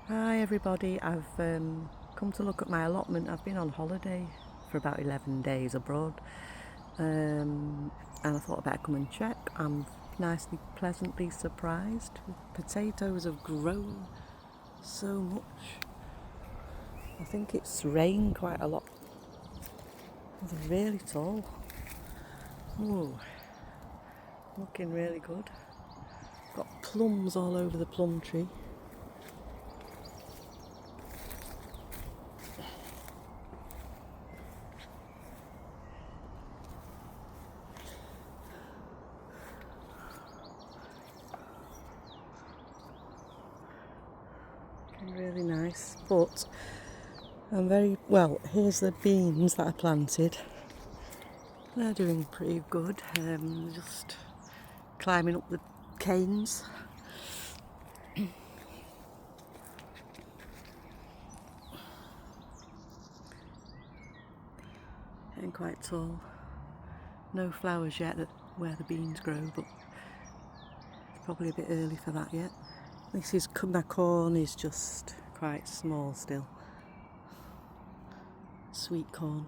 Hi everybody, I've come to look at my allotment. I've been on holiday for about 11 days abroad and I thought I'd better come and check. I'm nicely, pleasantly surprised. Potatoes have grown so much. I think it's rained quite a lot. They're really tall. Ooh, looking really good. Got plums all over the plum tree. Really nice, but I'm very well. Here's the beans that I planted. They're doing pretty good. Just climbing up the canes. Getting quite tall. No flowers yet where the beans grow, but it's probably a bit early for that yet. This is my corn is just quite small still. Sweet corn.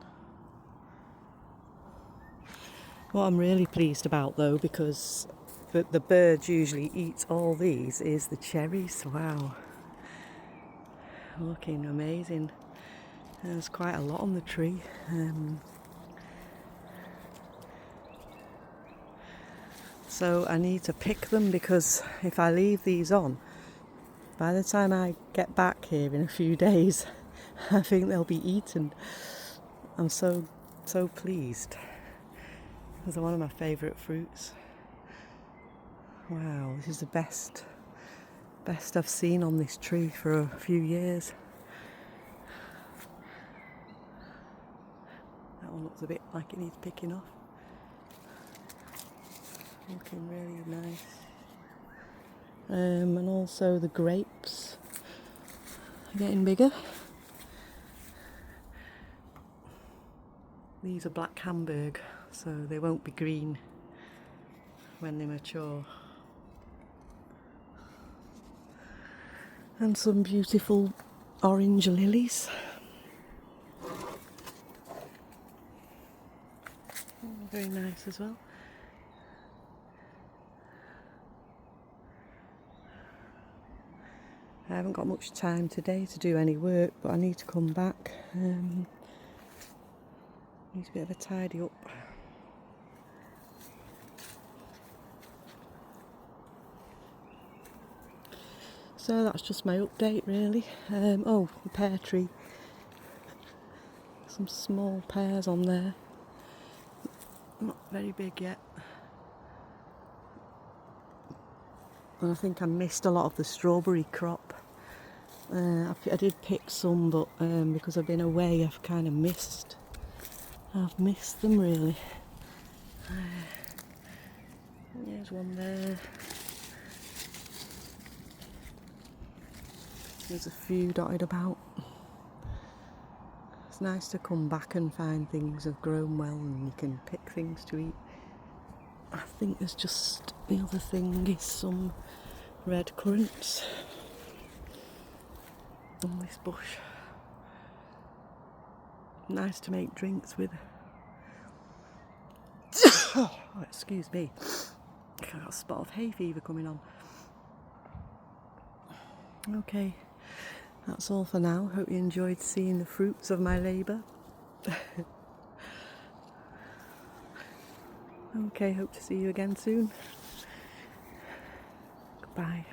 What I'm really pleased about though, because the birds usually eat all these, is the cherries. Wow. Looking amazing. There's quite a lot on the tree. So I need to pick them, because if I leave these on, by the time I get back here in a few days, I think they'll be eaten. I'm so pleased. These are one of my favourite fruits. Wow, this is the best I've seen on this tree for a few years. That one looks a bit like it needs picking off. Looking really nice. And also the grapes are getting bigger. These are Black Hamburg, so they won't be green when they mature. And some beautiful orange lilies. Very nice as well. I haven't got much time today to do any work, but I need to come back. Need a bit of a tidy up. So that's just my update really. Oh, the pear tree. Some small pears on there. Not very big yet. And I think I missed a lot of the strawberry crop. I did pick some, but because I've been away, I've kind of missed them really. There's one there. There's a few dotted about. It's nice to come back and find things have grown well and you can pick things to eat. I think there's just the other thing is some red currants on this bush. Nice to make drinks with. Oh, excuse me. I've got a spot of hay fever coming on. Okay, that's all for now. Hope you enjoyed seeing the fruits of my labour. Okay, hope to see you again soon. Goodbye.